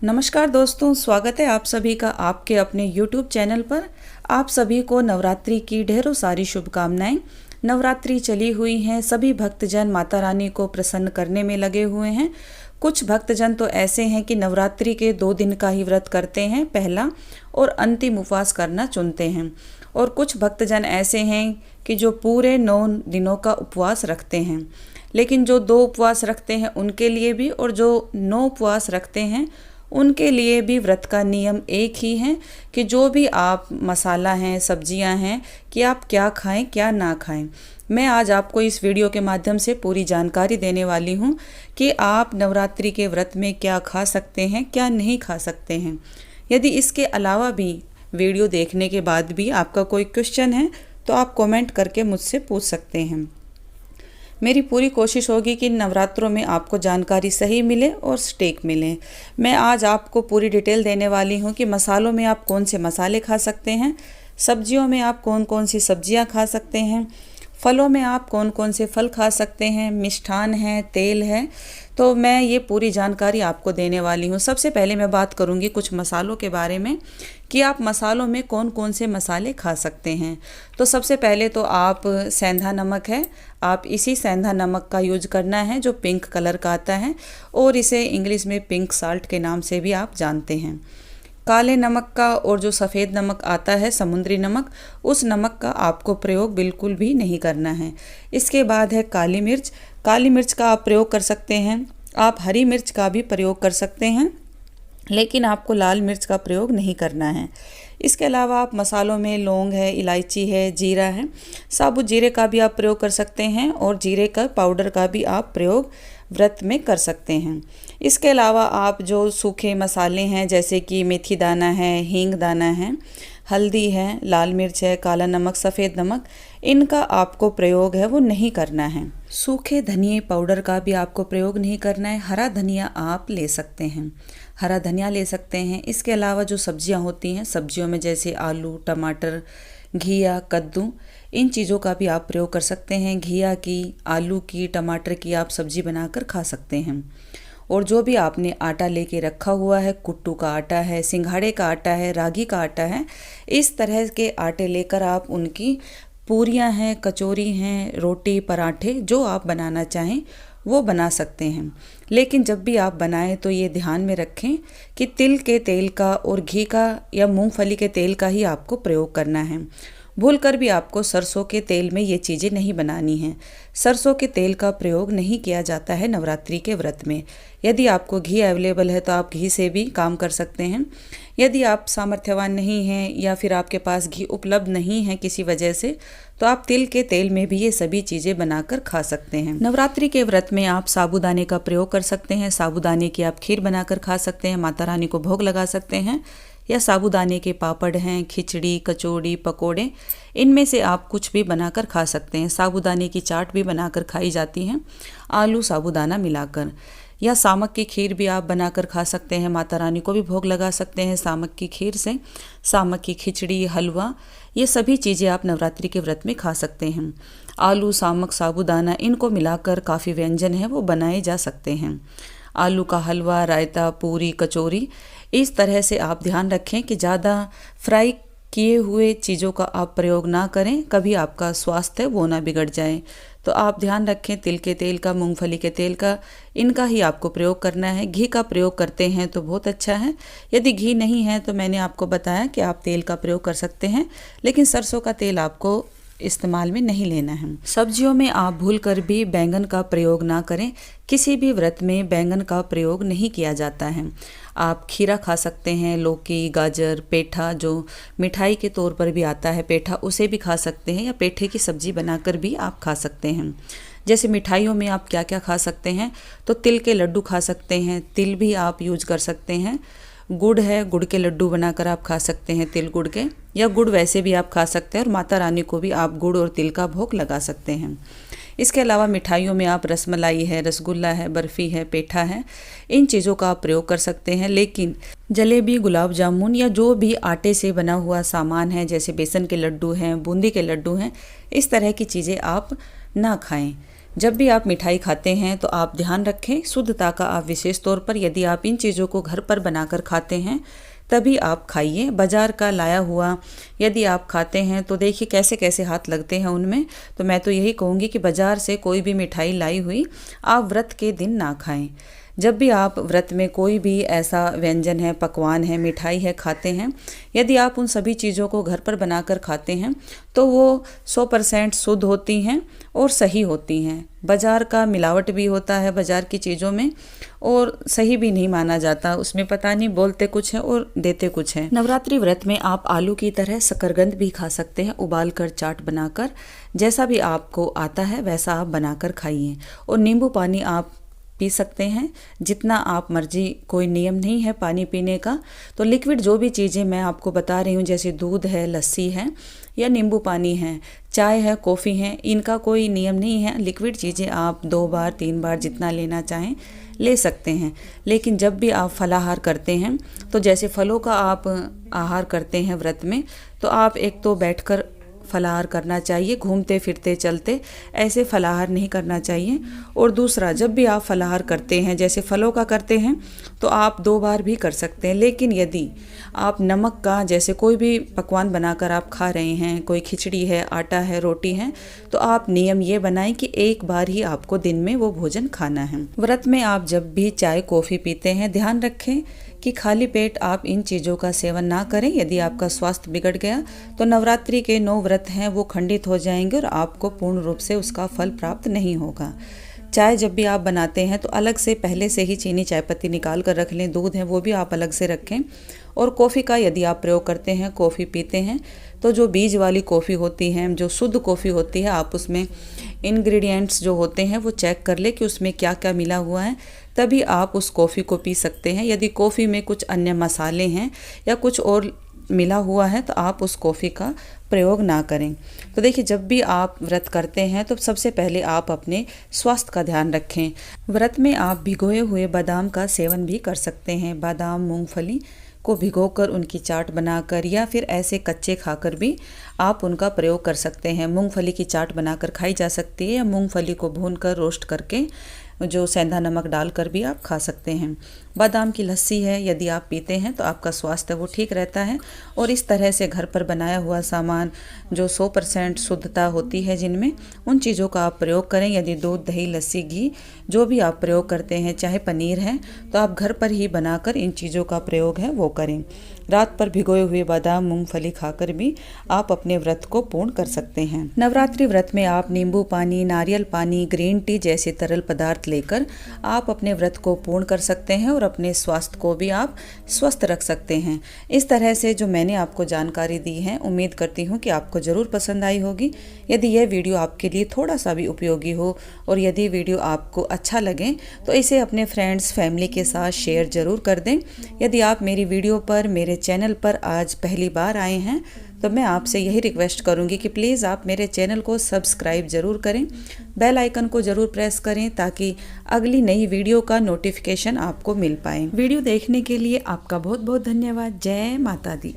नमस्कार दोस्तों, स्वागत है आप सभी का आपके अपने YouTube चैनल पर। आप सभी को नवरात्रि की ढेरों सारी शुभकामनाएं। नवरात्रि चली हुई हैं, सभी भक्तजन माता रानी को प्रसन्न करने में लगे हुए हैं। कुछ भक्तजन तो ऐसे हैं कि नवरात्रि के 2 दिन का ही व्रत करते हैं, पहला और अंतिम उपवास करना चुनते हैं। और कुछ भक्तजन ऐसे हैं कि जो पूरे 9 दिनों का उपवास रखते हैं। लेकिन जो 2 उपवास रखते हैं उनके लिए भी और जो 9 उपवास रखते हैं उनके लिए भी व्रत का नियम एक ही है कि जो भी आप मसाला हैं, सब्जियां हैं, कि आप क्या खाएं क्या ना खाएं। मैं आज आपको इस वीडियो के माध्यम से पूरी जानकारी देने वाली हूं कि आप नवरात्रि के व्रत में क्या खा सकते हैं, क्या नहीं खा सकते हैं। यदि इसके अलावा भी वीडियो देखने के बाद भी आपका कोई क्वेश्चन है तो आप कमेंट करके मुझसे पूछ सकते हैं। मेरी पूरी कोशिश होगी कि नवरात्रों में आपको जानकारी सही मिले और सटीक मिले। मैं आज आपको पूरी डिटेल देने वाली हूँ कि मसालों में आप कौन से मसाले खा सकते हैं, सब्जियों में आप कौन कौन सी सब्जियाँ खा सकते हैं, फलों में आप कौन कौन से फल खा सकते हैं, मिष्ठान है, तेल है। तो मैं ये पूरी जानकारी आपको देने वाली हूँ। सबसे पहले मैं बात करूँगी कुछ मसालों के बारे में कि आप मसालों में कौन कौन से मसाले खा सकते हैं। तो सबसे पहले तो आप सेंधा नमक है, आप इसी सेंधा नमक का यूज करना है जो पिंक कलर का आता है और इसे इंग्लिश में पिंक साल्ट के नाम से भी आप जानते हैं। काले नमक का और जो सफ़ेद नमक आता है समुद्री नमक, उस नमक का आपको प्रयोग बिल्कुल भी नहीं करना है। इसके बाद है काली मिर्च। काली मिर्च का आप प्रयोग कर सकते हैं, आप हरी मिर्च का भी प्रयोग कर सकते हैं, लेकिन आपको लाल मिर्च का प्रयोग नहीं करना है। इसके अलावा आप मसालों में लौंग है, इलायची है, जीरा है, साबुत जीरे का भी आप प्रयोग कर सकते हैं और जीरे का पाउडर का भी आप प्रयोग व्रत में कर सकते हैं। इसके अलावा आप जो सूखे मसाले हैं जैसे कि मेथी दाना है, हींग दाना है, हल्दी है, लाल मिर्च है, काला नमक, सफ़ेद नमक, इनका आपको प्रयोग है वो नहीं करना है। सूखे धनिया पाउडर का भी आपको प्रयोग नहीं करना है। हरा धनिया आप ले सकते हैं, हरा धनिया ले सकते हैं। इसके अलावा जो सब्जियां होती हैं, सब्जियों में जैसे आलू, टमाटर, घिया, कद्दू, इन चीज़ों का भी आप प्रयोग कर सकते हैं। घिया की, आलू की, टमाटर की आप सब्जी बनाकर खा सकते हैं। और जो भी आपने आटा लेके रखा हुआ है, कुट्टू का आटा है, सिंघाड़े का आटा है, रागी का आटा है, इस तरह के आटे लेकर आप उनकी पूरियां हैं, कचौरी हैं, रोटी, पराठे जो आप बनाना चाहें वो बना सकते हैं। लेकिन जब भी आप बनाएं तो ये ध्यान में रखें कि तिल के तेल का और घी का या मूंगफली के तेल का ही आपको प्रयोग करना है। भूलकर भी आपको सरसों के तेल में ये चीज़ें नहीं बनानी हैं। सरसों के तेल का प्रयोग नहीं किया जाता है नवरात्रि के व्रत में। यदि आपको घी अवेलेबल है तो आप घी से भी काम कर सकते हैं। यदि आप सामर्थ्यवान नहीं हैं या फिर आपके पास घी उपलब्ध नहीं है किसी वजह से, तो आप तिल के तेल में भी ये सभी चीज़ें बनाकर खा सकते हैं। नवरात्रि के व्रत में आप साबूदाने का प्रयोग कर सकते हैं। साबूदाने की आप खीर बनाकर खा सकते हैं, माता रानी को भोग लगा सकते हैं। या साबूदाने के पापड़ हैं, खिचड़ी, कचौड़ी, पकोड़े, इनमें से आप कुछ भी बनाकर खा सकते हैं। साबूदाने की चाट भी बनाकर खाई जाती हैं आलू साबूदाना मिलाकर। या सामक की खीर भी आप बनाकर खा सकते हैं, माता रानी को भी भोग लगा सकते हैं सामक की खीर से। सामक की खिचड़ी, हलवा, ये सभी चीज़ें आप नवरात्रि के व्रत में खा सकते हैं। आलू, सामक, साबूदाना, इनको मिलाकर काफ़ी व्यंजन हैं वो बनाए जा सकते हैं। आलू का हलवा, रायता, पूरी, कचौरी, इस तरह से आप ध्यान रखें कि ज़्यादा फ्राई किए हुए चीज़ों का आप प्रयोग ना करें, कभी आपका स्वास्थ्य वो ना बिगड़ जाए। तो आप ध्यान रखें तिल के तेल का, मूंगफली के तेल का, इनका ही आपको प्रयोग करना है। घी का प्रयोग करते हैं तो बहुत अच्छा है। यदि घी नहीं है तो मैंने आपको बताया कि आप तेल का प्रयोग कर सकते हैं, लेकिन सरसों का तेल आपको इस्तेमाल में नहीं लेना है। सब्जियों में आप भूलकर भी बैंगन का प्रयोग ना करें। किसी भी व्रत में बैंगन का प्रयोग नहीं किया जाता है। आप खीरा खा सकते हैं, लौकी, गाजर, पेठा, जो मिठाई के तौर पर भी आता है पेठा, उसे भी खा सकते हैं। या पेठे की सब्जी बनाकर भी आप खा सकते हैं। जैसे मिठाइयों में आप क्या क्या खा सकते हैं, तो तिल के लड्डू खा सकते हैं, तिल भी आप यूज कर सकते हैं। गुड़ है, गुड़ के लड्डू बनाकर आप खा सकते हैं तिल गुड़ के, या गुड़ वैसे भी आप खा सकते हैं। और माता रानी को भी आप गुड़ और तिल का भोग लगा सकते हैं। इसके अलावा मिठाइयों में आप रसमलाई है, रसगुल्ला है, बर्फ़ी है, पेठा है, इन चीज़ों का आप प्रयोग कर सकते हैं। लेकिन जलेबी, गुलाब जामुन या जो भी आटे से बना हुआ सामान है, जैसे बेसन के लड्डू हैं, बूंदी के लड्डू हैं, इस तरह की चीज़ें आप ना खाएं। जब भी आप मिठाई खाते हैं तो आप ध्यान रखें शुद्धता का। आप विशेष तौर पर यदि आप इन चीज़ों को घर पर बनाकर खाते हैं तभी आप खाइए। बाज़ार का लाया हुआ यदि आप खाते हैं तो देखिए कैसे कैसे हाथ लगते हैं उनमें। तो मैं तो यही कहूँगी कि बाज़ार से कोई भी मिठाई लाई हुई आप व्रत के दिन ना खाएं। जब भी आप व्रत में कोई भी ऐसा व्यंजन है, पकवान है, मिठाई है खाते हैं, यदि आप उन सभी चीज़ों को घर पर बनाकर खाते हैं तो वो 100% शुद्ध होती हैं और सही होती हैं। बाज़ार का मिलावट भी होता है बाज़ार की चीज़ों में और सही भी नहीं माना जाता। उसमें पता नहीं बोलते कुछ है और देते कुछ है। नवरात्रि व्रत में आप आलू की तरह शकरकंद भी खा सकते हैं, उबाल कर चाट बनाकर। जैसा भी आपको आता है वैसा आप बनाकर खाइए। और नींबू पानी आप पी सकते हैं जितना आप मर्जी, कोई नियम नहीं है पानी पीने का। तो लिक्विड जो भी चीज़ें मैं आपको बता रही हूँ जैसे दूध है, लस्सी है या नींबू पानी है, चाय है, कॉफ़ी है, इनका कोई नियम नहीं है। लिक्विड चीज़ें आप 2 बार 3 बार जितना लेना चाहें ले सकते हैं। लेकिन जब भी आप फलाहार करते हैं तो जैसे फलों का आप आहार करते हैं व्रत में, तो आप एक तो बैठकर फलाहार करना चाहिए, घूमते फिरते चलते ऐसे फलाहार नहीं करना चाहिए। और दूसरा, जब भी आप फलाहार करते हैं जैसे फलों का करते हैं तो आप 2 बार भी कर सकते हैं। लेकिन यदि आप नमक का जैसे कोई भी पकवान बनाकर आप खा रहे हैं, कोई खिचड़ी है, आटा है, रोटी है, तो आप नियम ये बनाएं कि 1 बार ही आपको दिन में वो भोजन खाना है। व्रत में आप जब भी चाय कॉफ़ी पीते हैं ध्यान रखें कि खाली पेट आप इन चीज़ों का सेवन ना करें। यदि आपका स्वास्थ्य बिगड़ गया तो नवरात्रि के 9 व्रत हैं वो खंडित हो जाएंगे और आपको पूर्ण रूप से उसका फल प्राप्त नहीं होगा। चाय जब भी आप बनाते हैं तो अलग से पहले से ही चीनी चाय पत्ती निकाल कर रख लें, दूध है वो भी आप अलग से रखें। और कॉफ़ी का यदि आप प्रयोग करते हैं, कॉफ़ी पीते हैं, तो जो बीज वाली कॉफ़ी होती है, जो शुद्ध कॉफ़ी होती है, आप उसमें इंग्रेडिएंट्स जो होते हैं वो चेक कर ले कि उसमें क्या क्या मिला हुआ है, तभी आप उस कॉफ़ी को पी सकते हैं। यदि कॉफ़ी में कुछ अन्य मसाले हैं या कुछ और मिला हुआ है तो आप उस कॉफ़ी का प्रयोग ना करें। तो देखिए, जब भी आप व्रत करते हैं तो सबसे पहले आप अपने स्वास्थ्य का ध्यान रखें। व्रत में आप भिगोए हुए बादाम का सेवन भी कर सकते हैं। बादाम, मूंगफली को भिगोकर उनकी चाट बनाकर या फिर ऐसे कच्चे खाकर भी आप उनका प्रयोग कर सकते हैं। मूंगफली की चाट बनाकर खाई जा सकती है या मूंगफली को भूनकर रोस्ट करके जो सेंधा नमक डालकर भी आप खा सकते हैं। बादाम की लस्सी है यदि आप पीते हैं तो आपका स्वास्थ्य वो ठीक रहता है। और इस तरह से घर पर बनाया हुआ सामान जो 100% शुद्धता होती है जिनमें, उन चीज़ों का आप प्रयोग करें। यदि दूध, दही, लस्सी, घी जो भी आप प्रयोग करते हैं, चाहे पनीर है, तो आप घर पर ही बनाकर इन चीज़ों का प्रयोग है वो करें। रात पर भिगोए हुए बादाम, मूंगफली खाकर भी आप अपने व्रत को पूर्ण कर सकते हैं। नवरात्रि व्रत में आप नींबू पानी, नारियल पानी, ग्रीन टी जैसे तरल पदार्थ लेकर आप अपने व्रत को पूर्ण कर सकते हैं और अपने स्वास्थ्य को भी आप स्वस्थ रख सकते हैं। इस तरह से जो मैंने आपको जानकारी दी है, उम्मीद करती हूँ कि आपको ज़रूर पसंद आई होगी। यदि यह वीडियो आपके लिए थोड़ा सा भी उपयोगी हो और यदि वीडियो आपको अच्छा लगे तो इसे अपने फ्रेंड्स, फैमिली के साथ शेयर ज़रूर कर दें। यदि आप मेरी वीडियो पर, मेरे चैनल पर आज पहली बार आए हैं तो मैं आपसे यही रिक्वेस्ट करूंगी कि प्लीज़ आप मेरे चैनल को सब्सक्राइब ज़रूर करें, बेल आइकन को ज़रूर प्रेस करें ताकि अगली नई वीडियो का नोटिफिकेशन आपको मिल पाए। वीडियो देखने के लिए आपका बहुत बहुत धन्यवाद। जय माता दी।